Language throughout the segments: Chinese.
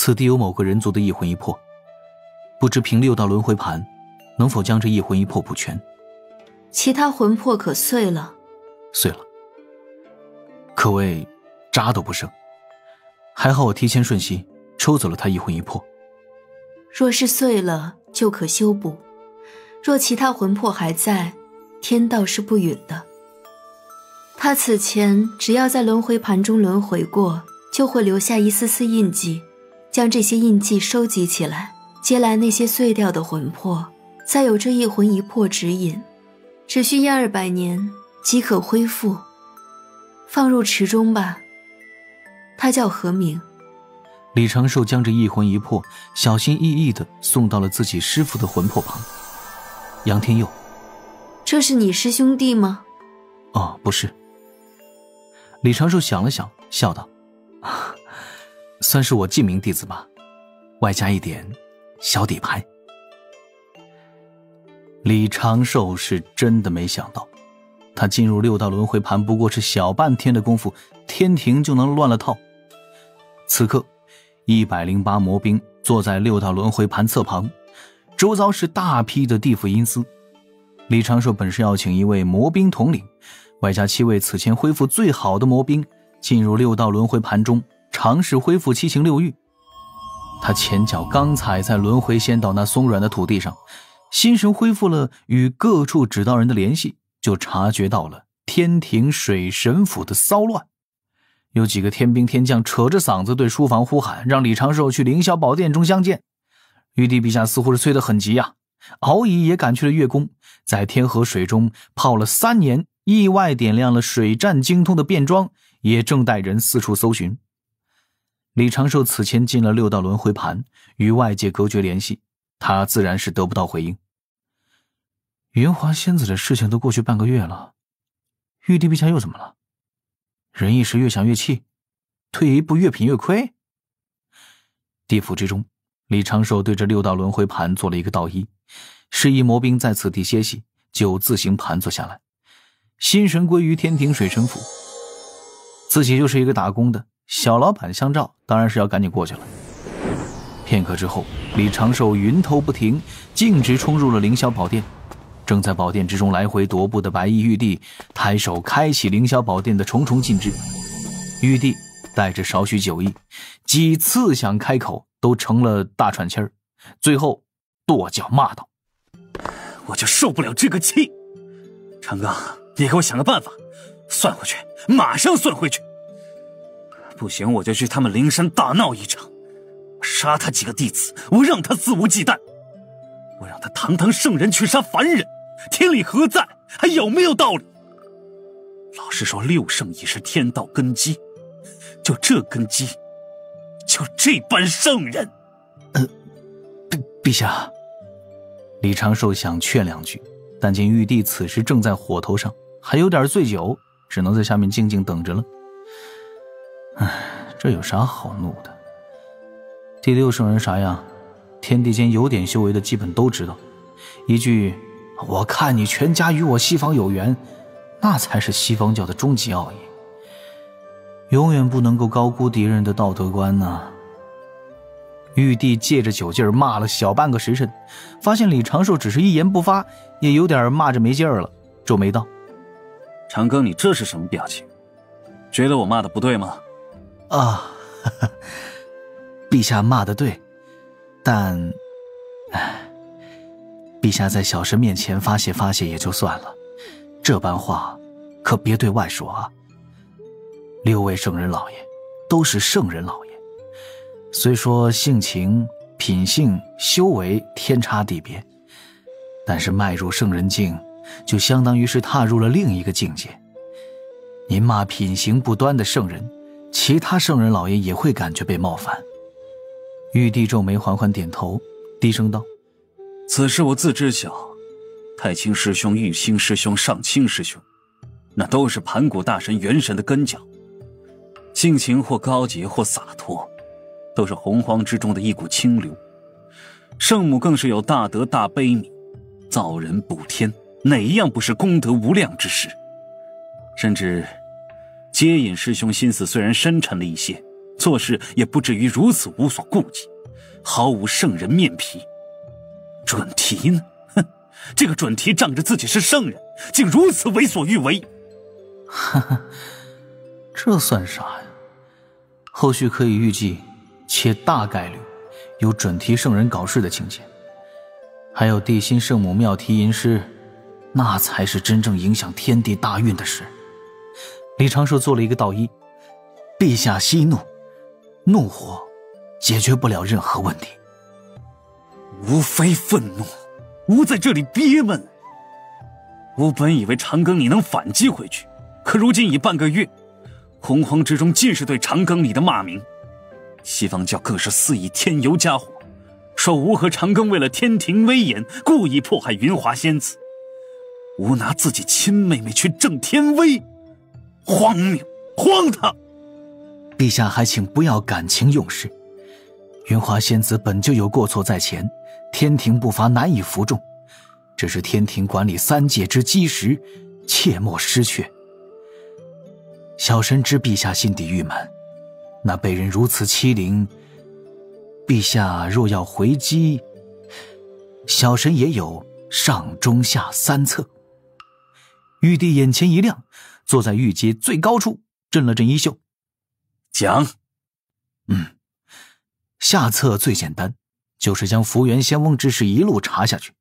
此地有某个人族的异魂异魄，不知凭6道轮回盘能否将这异魂异魄补全。其他魂魄可碎了？碎了，可谓渣都不剩。还好我提前瞬息抽走了他异魂异魄。若是碎了就可修补，若其他魂魄还在，天道是不允的。他此前只要在轮回盘中轮回过，就会留下一丝丝印记，将这些印记收集起来，接来那些碎掉的魂魄，再有这异魂异魄指引，只需100-200年即可恢复。放入池中吧。他叫何名？李长寿将这异魂异魄小心翼翼地送到了自己师父的魂魄旁。杨天佑。这是你师兄弟吗？哦，不是。李长寿想了想，笑道：算是我记名弟子吧，外加一点小底牌。李长寿是真的没想到，他进入6道轮回盘不过是小半天的功夫，天庭就能乱了套。此刻108魔兵坐在6道轮回盘侧旁，周遭是大批的地府阴司。李长寿本是要请一位魔兵统领，外加7位此前恢复最好的魔兵进入6道轮回盘中，尝试恢复7情6欲。他前脚刚踩在轮回仙岛那松软的土地上，心神恢复了与各处指导人的联系，就察觉到了天庭水神府的骚乱。有几个天兵天将扯着嗓子对书房呼喊，让李长寿去凌霄宝殿中相见。玉帝陛下似乎是催得很急啊，敖乙也赶去了月宫，在天河水中泡了3年，意外点亮了水战精通的便装，也正带人四处搜寻。李长寿此前进了6道轮回盘，与外界隔绝联系，他自然是得不到回应。云华仙子的事情都过去半个月了，玉帝陛下又怎么了？人一时越想越气，退一步越品越亏。地府之中，李长寿对着6道轮回盘做了一个道揖，示意魔兵在此地歇息，就自行盘坐下来，心神归于天庭水神府。自己就是一个打工的小老板相照，当然是要赶紧过去了。片刻之后，李长寿云头不停，径直冲入了凌霄宝殿。正在宝殿之中来回踱步的白衣玉帝抬手开启凌霄宝殿的重重禁制。玉帝带着少许酒意，几次想开口都成了大喘气儿，最后跺脚骂道：我就受不了这个气！长庚，你给我想个办法，算回去，马上算回去！不行我就去他们灵山大闹一场，我杀他几个弟子，我让他肆无忌惮，我让他堂堂圣人去杀凡人，天理何在？还有没有道理？老实说，6圣已是天道根基，就这根基，就这般圣人。陛下。李长寿想劝2句，但见玉帝此时正在火头上，还有点醉酒，只能在下面静静等着了。这有啥好怒的？第6圣人啥样，天地间有点修为的基本都知道。一句我看你全家与我西方有缘，那才是西方教的终极奥义，永远不能够高估敌人的道德观啊。玉帝借着酒劲儿骂了小半个时辰，发现李长寿只是一言不发，也有点骂着没劲儿了，皱眉道：长庚，你这是什么表情？觉得我骂的不对吗？陛下骂得对，但陛下在小神面前发泄发泄也就算了，这般话可别对外说啊。6位圣人老爷都是圣人老爷，虽说性情、品性、修为天差地别，但是迈入圣人境，就相当于是踏入了另一个境界。您骂品行不端的圣人，其他圣人老爷也会感觉被冒犯。玉帝皱眉缓缓点头，低声道：此事我自知晓，太清师兄、玉清师兄、上清师兄，那都是盘古大神元神的根脚，性情或高洁或洒脱，都是洪荒之中的一股清流。圣母更是有大德大悲悯，造人补天，哪一样不是功德无量之事？甚至接引师兄心思虽然深沉了一些，做事也不至于如此无所顾忌，毫无圣人面皮。准提呢？哼，这个准提仗着自己是圣人，竟如此为所欲为。哈哈，这算啥呀？后续可以预计，且大概率有准提圣人搞事的情节，还有地心圣母庙提吟诗，那才是真正影响天地大运的事。李长寿做了一个道揖，陛下息怒，怒火解决不了任何问题。吾非愤怒，吾在这里憋闷。吾本以为长庚你能反击回去，可如今已半个月，洪荒之中尽是对长庚你的骂名。西方教更是肆意添油加火，说吾和长庚为了天庭威严，故意迫害云华仙子。吾拿自己亲妹妹去正天威，荒谬，荒唐！陛下还请不要感情用事，云华仙子本就有过错在前，天庭不罚难以服众，这是天庭管理三界之基石，切莫失却。小神知陛下心底郁闷，那被人如此欺凌，陛下若要回击，小神也有上中下三策。玉帝眼前一亮，坐在玉阶最高处，震了震衣袖，讲。下策最简单，就是将福元仙翁之事一路查下去。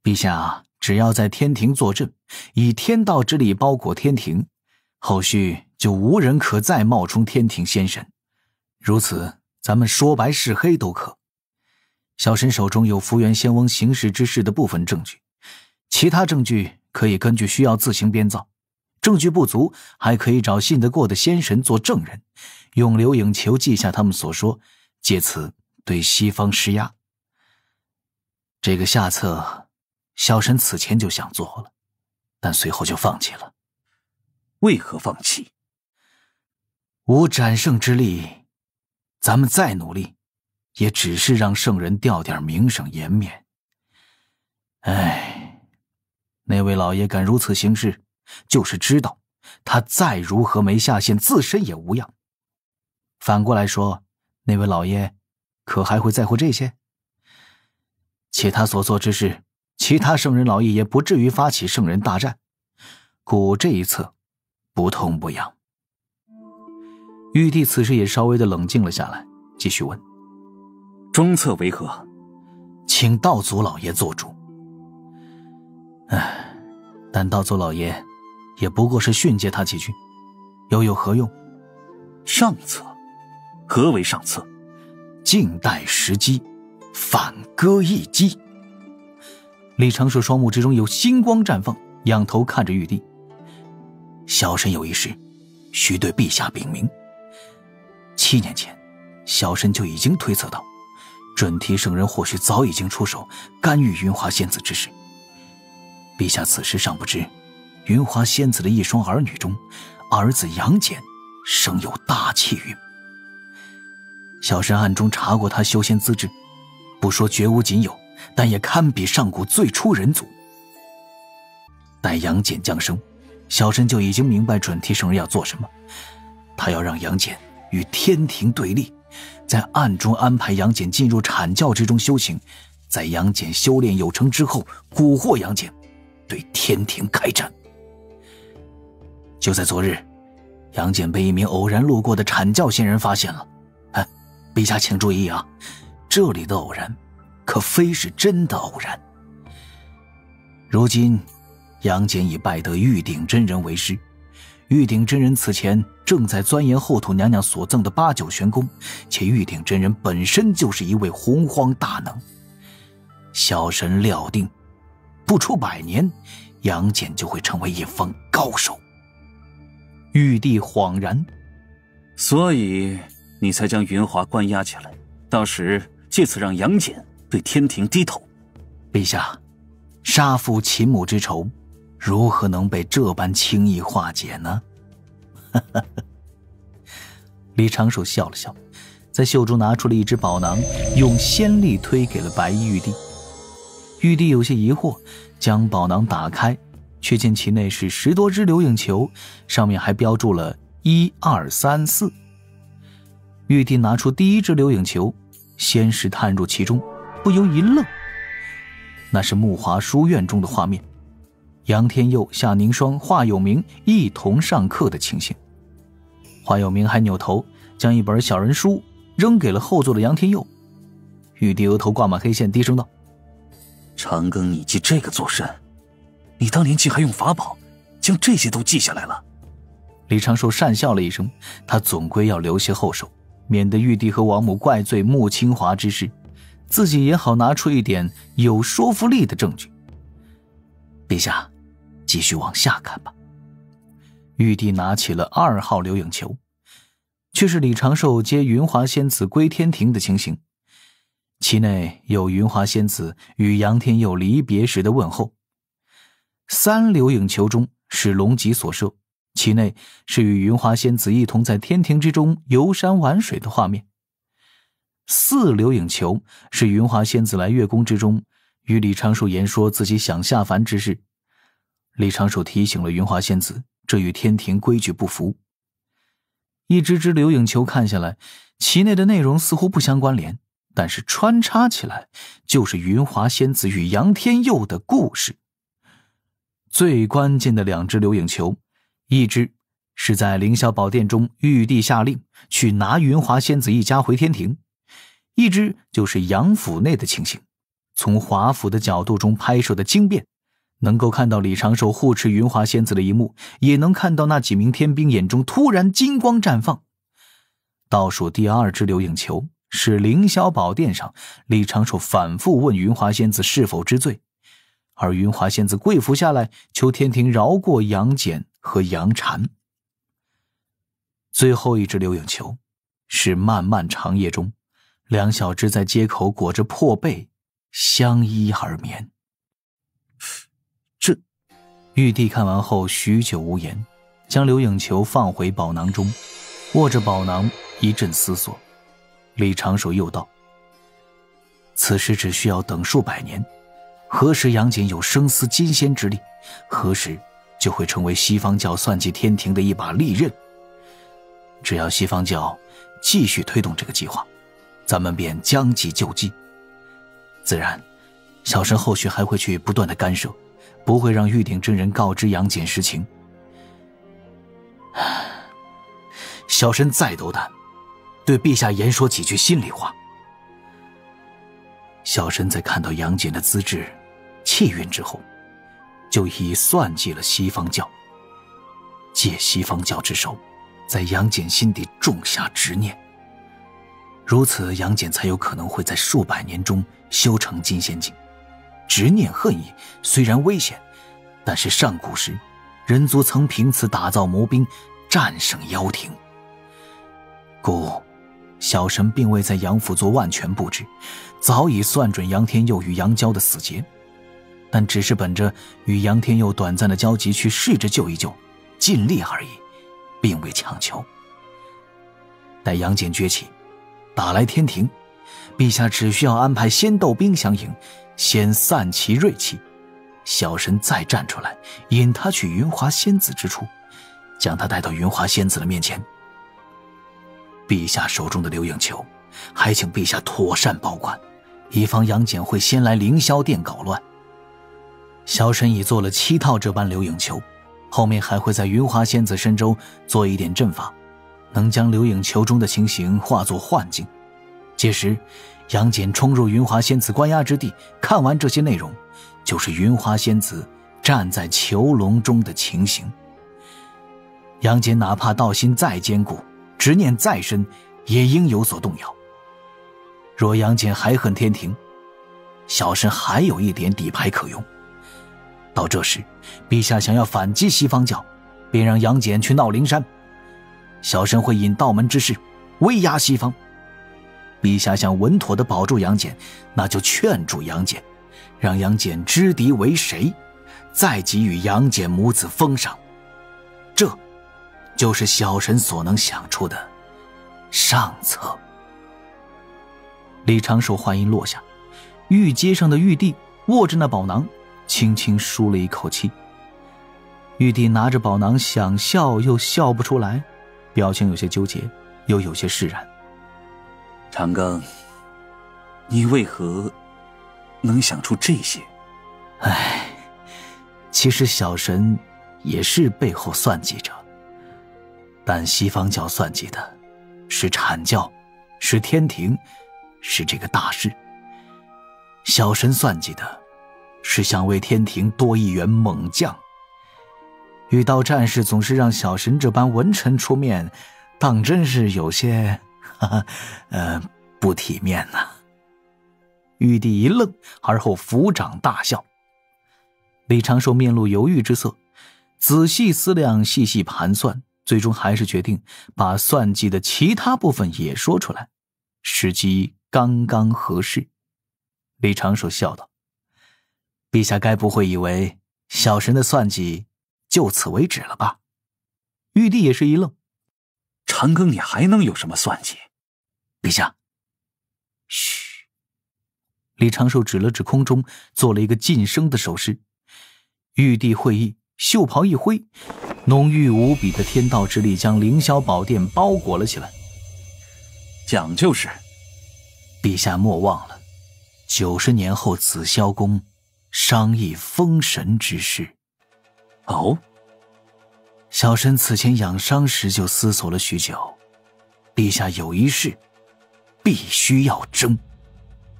陛下只要在天庭坐镇，以天道之力包裹天庭，后续就无人可再冒充天庭仙神，如此咱们说白是黑都可。小神手中有福元仙翁行事之事的部分证据，其他证据可以根据需要自行编造，证据不足还可以找信得过的仙神做证人，用刘影球记下他们所说，借此对西方施压。这个下策小神此前就想做了，但随后就放弃了。为何放弃？无斩圣之力，咱们再努力也只是让圣人掉点名声颜面。那位老爷敢如此行事，就是知道他再如何没下限，自身也无恙。反过来说，那位老爷可还会在乎这些？且他所做之事，其他圣人老爷也不至于发起圣人大战，故这一策不痛不痒。玉帝此时也稍微的冷静了下来，继续问：中策为何？请道祖老爷做主。但道祖老爷也不过是训诫他几句，又有何用？上策？何为上策？静待时机，反戈一击。李长寿双目之中有星光绽放，仰头看着玉帝。小神有一事须对陛下禀明。7年前，小神就已经推测到准提圣人或许早已经出手干预云华仙子之事。陛下此时尚不知，云华仙子的一双儿女中，儿子杨戬生有大气运。小神暗中查过他修仙资质，不说绝无仅有，但也堪比上古最初人族。待杨戬降生，小神就已经明白准提圣人要做什么，他要让杨戬与天庭对立，在暗中安排杨戬进入阐教之中修行，在杨戬修炼有成之后，蛊惑杨戬对天庭开战。就在昨日，杨戬被一名偶然路过的阐教仙人发现了。陛下请注意啊，这里的偶然可非是真的偶然。如今杨戬已拜得玉鼎真人为师，玉鼎真人此前正在钻研后土娘娘所赠的8九玄功，且玉鼎真人本身就是一位洪荒大能。小神料定不出100年，杨戬就会成为一方高手。玉帝恍然，所以你才将云华关押起来，到时借此让杨戬对天庭低头。陛下，杀父秦母之仇，如何能被这般轻易化解呢？李长寿笑了笑，在袖中拿出了一只宝囊，用仙力推给了白衣玉帝。玉帝有些疑惑，将宝囊打开，却见其内是10多只流影球，上面还标注了1、2、3、4。玉帝拿出第一只流影球，先是探入其中，不由一愣。那是木华书院中的画面，杨天佑、夏凝霜、华有明一同上课的情形。华有明还扭头将一本小人书扔给了后座的杨天佑。玉帝额头挂满黑线，低声道：长庚，你记这个做甚？你当年竟还用法宝将这些都记下来了。李长寿讪笑了一声，他总归要留些后手，免得玉帝和王母怪罪穆清华之事，自己也好拿出一点有说服力的证据。陛下，继续往下看吧。玉帝拿起了2号流影球，却是李长寿接云华仙子归天庭的情形，其内有云华仙子与杨天佑离别时的问候。3流影球中是龙脊所射，其内是与云华仙子一同在天庭之中游山玩水的画面。4流影球是云华仙子来月宫之中与李长寿言说自己想下凡之事，李长寿提醒了云华仙子，这与天庭规矩不符。一只只流影球看下来，其内的内容似乎不相关联，但是穿插起来就是云华仙子与杨天佑的故事。最关键的2只流影球，一只是在凌霄宝殿中玉帝下令去拿云华仙子一家回天庭，一只就是杨府内的情形。从华府的角度中拍摄的精变，能够看到李长寿护持云华仙子的一幕，也能看到那几名天兵眼中突然金光绽放。倒数第2只流影球是凌霄宝殿上李长寿反复问云华仙子是否知罪，而云华仙子跪伏下来求天庭饶过杨戬和杨禅。最后一只流影球是漫漫长夜中2小只在街口裹着破被相依而眠。这玉帝看完后许久无言，将流影球放回宝囊中，握着宝囊一阵思索。李长寿又道：此事只需要等数百年，何时杨戬有生死金仙之力，何时就会成为西方教算计天庭的一把利刃。只要西方教继续推动这个计划，咱们便将计就计。自然小神后续还会去不断的干涉，不会让玉鼎真人告知杨戬实情。小神再斗胆对陛下言说几句心里话。小神在看到杨戬的资质气运之后，就已算计了西方教，借西方教之手在杨戬心底种下执念，如此杨戬才有可能会在数百年中修成金仙境。执念恨意虽然危险，但是上古时人族曾凭此打造魔兵，战胜妖庭。故小神并未在杨府做万全布置，早已算准杨天佑与杨娇的死结，但只是本着与杨天佑短暂的交集去试着救一救，尽力而已，并未强求。待杨戬崛起打来天庭，陛下只需要安排仙斗兵相迎，先散其锐气，小神再站出来引他去云华仙子之处，将他带到云华仙子的面前。陛下手中的流影球还请陛下妥善保管，以防杨戬会先来凌霄殿搞乱。小神已做了7套这般流影球，后面还会在云华仙子身周做一点阵法，能将流影球中的情形化作幻境。届时杨戬冲入云华仙子关押之地，看完这些内容，就是云华仙子站在囚笼中的情形。杨戬哪怕道心再坚固，执念再深，也应有所动摇。若杨戬还恨天庭，小神还有一点底牌可用。到这时陛下想要反击西方教，便让杨戬去闹灵山，小神会引道门之事威压西方。陛下想稳妥地保住杨戬，那就劝住杨戬，让杨戬知敌为谁，再给予杨戬母子封赏。这就是小神所能想出的上策。李长寿话音落下，玉阶上的玉帝握着那宝囊，轻轻舒了一口气。玉帝拿着宝囊，想笑又笑不出来，表情有些纠结，又有些释然。长庚，你为何能想出这些？唉，其实小神也是背后算计者，但西方教算计的是阐教，是天庭，是这个大事。小神算计的是想为天庭多一员猛将。遇到战事总是让小神这般文臣出面，当真是有些不体面呐。玉帝一愣，而后抚掌大笑。李长寿面露犹豫之色，仔细思量，细细盘算，最终还是决定把算计的其他部分也说出来，时机刚刚合适。李长寿笑道：陛下该不会以为小神的算计就此为止了吧？玉帝也是一愣：长庚，你还能有什么算计？陛下，嘘。李长寿指了指空中，做了一个噤声的手势。玉帝会意，袖袍一挥，浓郁无比的天道之力将凌霄宝殿包裹了起来。讲究是，陛下莫忘了90年后紫霄宫商议封神之事。哦，小神此前养伤时就思索了许久，陛下有一事必须要争。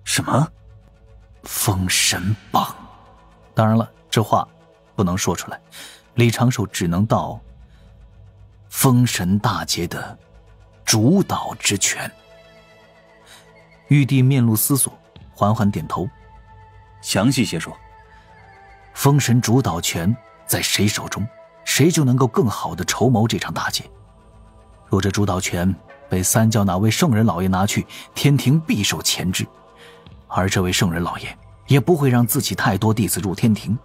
什么？封神榜。当然了，这话不能说出来，李长寿只能道封神大劫的主导之权。玉帝面露思索，缓缓点头。详细些说。封神主导权在谁手中，谁就能够更好地筹谋这场大劫。若这主导权被三教哪位圣人老爷拿去，天庭必受钳制，而这位圣人老爷也不会让自己太多弟子入天庭，